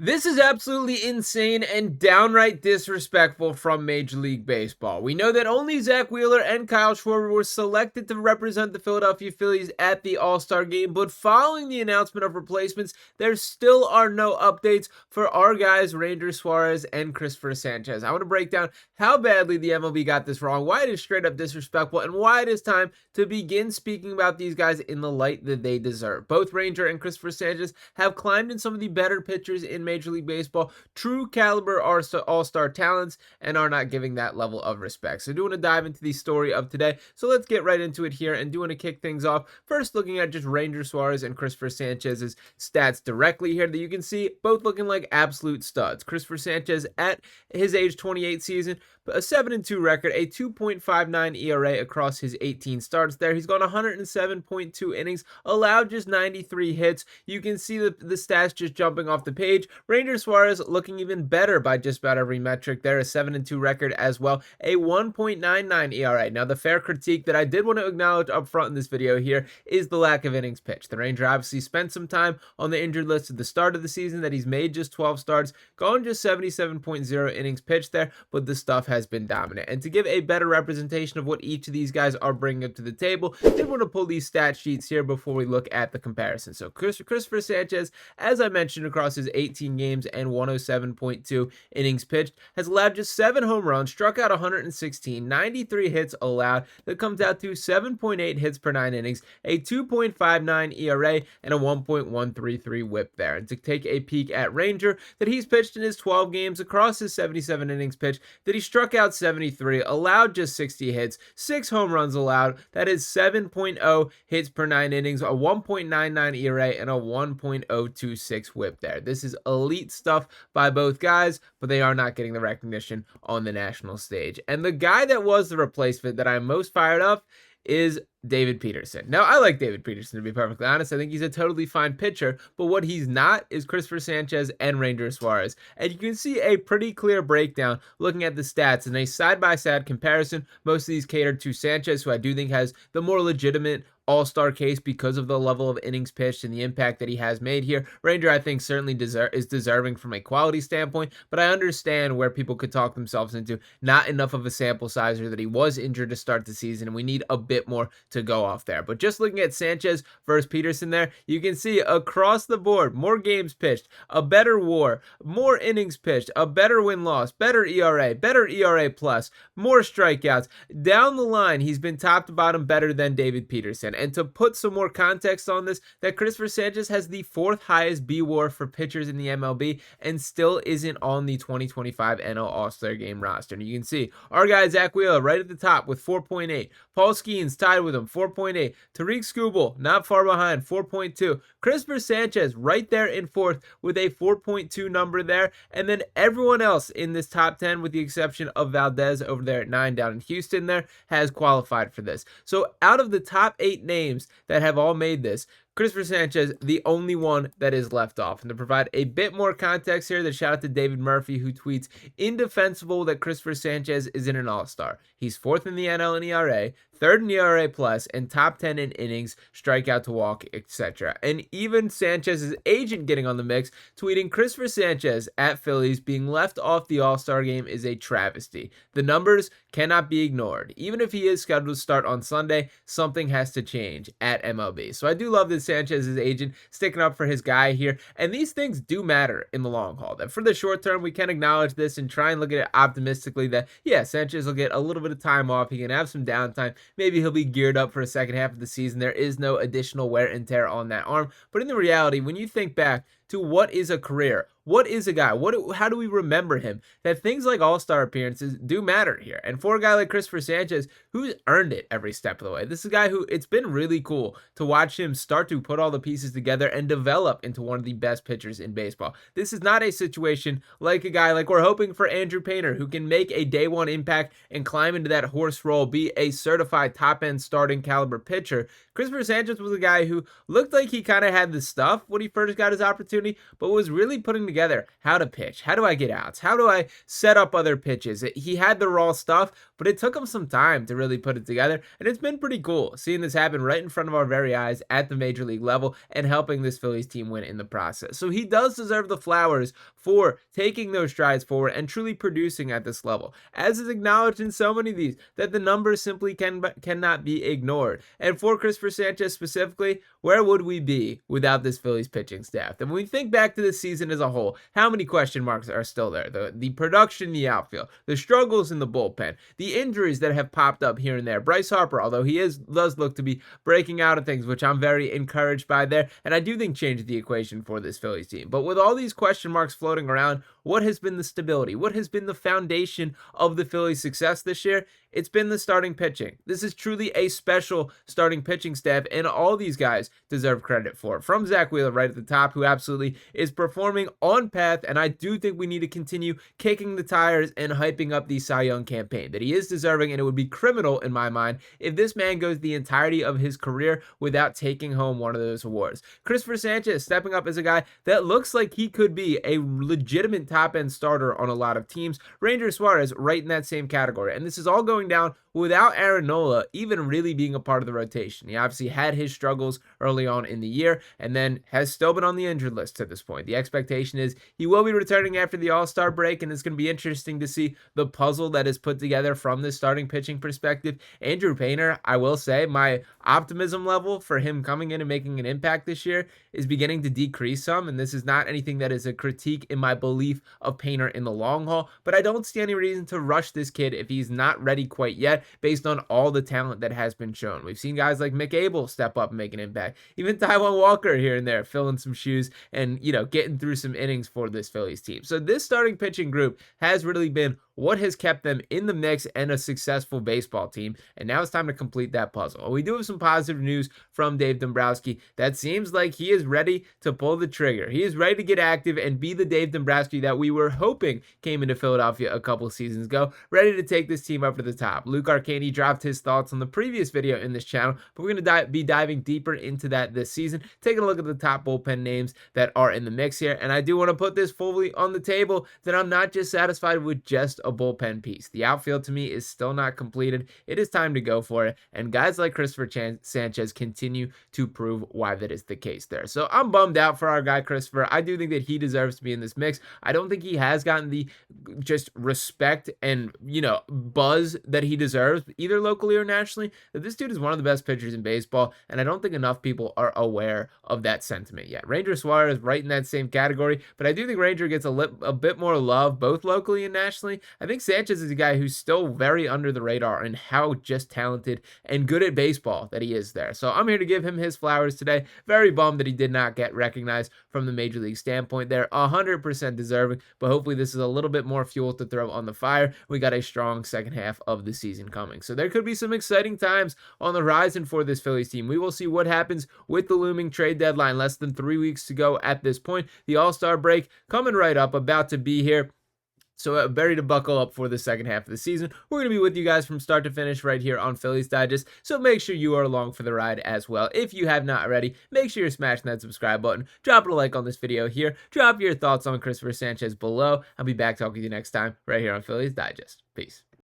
This is absolutely insane and downright disrespectful from Major League Baseball. We know that only Zack Wheeler and Kyle Schwarber were selected to represent the Philadelphia Phillies at the All-Star game, but following the announcement of replacements, there still are no updates for our guys, Ranger Suarez and Cristopher Sanchez. I want to break down how badly the MLB got this wrong, why it is straight up disrespectful, and why it is time to begin speaking about these guys in the light that they deserve. Both Ranger and Cristopher Sanchez have climbed in some of the better pitchers in Major League Baseball, true caliber all-star talents, and are not giving that level of respect. So I do want to dive into the story of today. So let's get right into it here and do want to kick things off. First, looking at just Ranger Suarez and Cristopher Sanchez's stats directly here that you can see, both looking like absolute studs. Cristopher Sanchez at his age 28 season, a 7-2 record, a 2.59 ERA across his 18 starts there. He's gone 107.2 innings, allowed just 93 hits. You can see the stats just jumping off the page. Ranger Suarez looking even better by just about every metric there, a 7-2 record as well, a 1.99 ERA. Now, the fair critique that I did want to acknowledge up front in this video here is the lack of innings pitched. The Ranger obviously spent some time on the injured list at the start of the season, that he's made just 12 starts, gone just 77.0 innings pitched there, but the stuff has been dominant. And to give a better representation of what each of these guys are bringing up to the table, I did want to pull these stat sheets here before we look at the comparison. So Cristopher Sanchez, as I mentioned, across his 18 games and 107.2 innings pitched, has allowed just 7 home runs, struck out 116, 93 hits allowed. That comes out to 7.8 hits per 9 innings, a 2.59 ERA, and a 1.133 whip there. And to take a peek at Ranger, that he's pitched in his 12 games across his 77 innings pitched, that he struck out 73, allowed just 60 hits, 6 home runs allowed. That is 7.0 hits per 9 innings, a 1.99 ERA, and a 1.026 whip there. This is elite stuff by both guys, but they are not getting the recognition on the national stage. And the guy that was the replacement that I'm most fired up is David Peterson. Now, I like David Peterson, to be perfectly honest. I think he's a totally fine pitcher, but what he's not is Cristopher Sanchez and Ranger Suarez. And you can see a pretty clear breakdown looking at the stats in a side-by-side comparison. Most of these catered to Sanchez, who I do think has the more legitimate all-star case because of the level of innings pitched and the impact that he has made here. Ranger, I think, certainly is deserving from a quality standpoint, but I understand where people could talk themselves into not enough of a sample size, or that he was injured to start the season, and we need a bit more to go off there. But just looking at Sanchez versus Peterson there, you can see across the board, more games pitched, a better WAR, more innings pitched, a better win-loss, better ERA plus, more strikeouts. Down the line, he's been top to bottom better than David Peterson. And to put some more context on this, that Cristopher Sanchez has the 4th highest B-WAR for pitchers in the MLB and still isn't on the 2025 NL All-Star Game roster. And you can see our guy Zack Wheeler right at the top with 4.8. Paul Skeens tied with him, 4.8. Tariq Skubal not far behind, 4.2. Cristopher Sanchez right there in 4th with a 4.2 number there. And then everyone else in this top 10, with the exception of Valdez over there at 9 down in Houston there, has qualified for this. So out of the top 8 names that have all made this, Cristopher Sanchez, the only one that is left off. And to provide a bit more context here, the shout out to David Murphy, who tweets, indefensible that Cristopher Sanchez isn't an all-star. He's 4th in the NL in ERA, 3rd in ERA plus, and top 10 in innings, strikeout to walk, etc. And even Sanchez's agent getting on the mix, tweeting, Cristopher Sanchez at Phillies being left off the All-Star game is a travesty. The numbers cannot be ignored. Even if he is scheduled to start on Sunday, something has to change at MLB. So I do love this Sanchez's agent sticking up for his guy here, and these things do matter in the long haul. That for the short term, we can acknowledge this and try and look at it optimistically, that yeah, Sanchez will get a little bit of time off, he can have some downtime, maybe he'll be geared up for a second half of the season. There is no additional wear and tear on that arm, but in the reality, when you think back to what is a career, what is a guy, how do we remember him, that things like all-star appearances do matter here. And for a guy like Cristopher Sanchez, who's earned it every step of the way, this is a guy who, it's been really cool to watch him start to put all the pieces together and develop into one of the best pitchers in baseball. This is not a situation like a guy like we're hoping for Andrew Painter, who can make a day one impact and climb into that horse role, be a certified top-end starting caliber pitcher. Cristopher Sanchez was a guy who looked like he kind of had the stuff when he first got his opportunity, but was really putting together together how to pitch, how do I get outs, how do I set up other pitches. He had the raw stuff, but it took him some time to really put it together, and it's been pretty cool seeing this happen right in front of our very eyes at the major league level and helping this Phillies team win in the process. So he does deserve the flowers for taking those strides forward and truly producing at this level, as is acknowledged in so many of these that the numbers simply cannot be ignored. And for Cristopher Sanchez specifically, where would we be without this Phillies pitching staff? And when we think back to the season as a whole, how many question marks are still there? The production in the outfield, the struggles in the bullpen, the injuries that have popped up here and there. Bryce Harper, although he does look to be breaking out of things, which I'm very encouraged by there, and I do think changed the equation for this Phillies team. But with all these question marks floating around, what has been the stability? What has been the foundation of the Phillies' success this year? It's been the starting pitching. This is truly a special starting pitching staff, and all these guys deserve credit for it. From Zack Wheeler right at the top, who absolutely is performing on path, and I do think we need to continue kicking the tires and hyping up the Cy Young campaign that he is deserving, and it would be criminal in my mind if this man goes the entirety of his career without taking home one of those awards. Cristopher Sanchez stepping up as a guy that looks like he could be a legitimate top-end starter on a lot of teams. Ranger Suarez right in that same category, and this is all going down without Aaron Nola even really being a part of the rotation. He obviously had his struggles early on in the year and then has still been on the injured list to this point. The expectation is he will be returning after the All-Star break, and it's going to be interesting to see the puzzle that is put together from this starting pitching perspective. Andrew Painter, I will say, my optimism level for him coming in and making an impact this year is beginning to decrease some, and this is not anything that is a critique in my belief of Painter in the long haul, but I don't see any reason to rush this kid if he's not ready quite yet based on all the talent that has been shown. We've seen guys like Mick Abel step up and make an impact, even Taijuan Walker here and there filling some shoes and, getting through some innings for this Phillies team. So this starting pitching group has really been what has kept them in the mix and a successful baseball team, and now it's time to complete that puzzle. We do have some positive news from Dave Dombrowski that seems like he is ready to pull the trigger. He is ready to get active and be the Dave Dombrowski that we were hoping came into Philadelphia a couple seasons ago, ready to take this team up to the top. Luke Arcani dropped his thoughts on the previous video in this channel, but we're going to be diving deeper into that this season, taking a look at the top bullpen names that are in the mix here, and I do want to put this fully on the table that I'm not just satisfied with just a bullpen piece. The outfield to me is still not completed. It is time to go for it, and guys like Cristopher Sanchez continue to prove why that is the case there. So I'm bummed out for our guy Cristopher. I do think that he deserves to be in this mix. I don't think he has gotten the just respect and buzz that he deserves, either locally or nationally. That this dude is one of the best pitchers in baseball, and I don't think enough people are aware of that sentiment yet. Ranger Suarez right in that same category, but I do think Ranger gets a bit more love both locally and nationally. I think Sanchez is a guy who's still very under the radar and how just talented and good at baseball that he is there. So I'm here to give him his flowers today. Very bummed that he did not get recognized from the major league standpoint there. 100% deserving, but hopefully this is a little bit more fuel to throw on the fire. We got a strong second half of the season coming. So there could be some exciting times on the horizon for this Phillies team. We will see what happens with the looming trade deadline. Less than 3 weeks to go at this point. The All-Star break coming right up, about to be here. So ready to buckle up for the second half of the season. We're going to be with you guys from start to finish right here on Phillies Digest. So make sure you are along for the ride as well. If you have not already, make sure you're smashing that subscribe button. Drop a like on this video here. Drop your thoughts on Cristopher Sanchez below. I'll be back talking to you next time right here on Phillies Digest. Peace.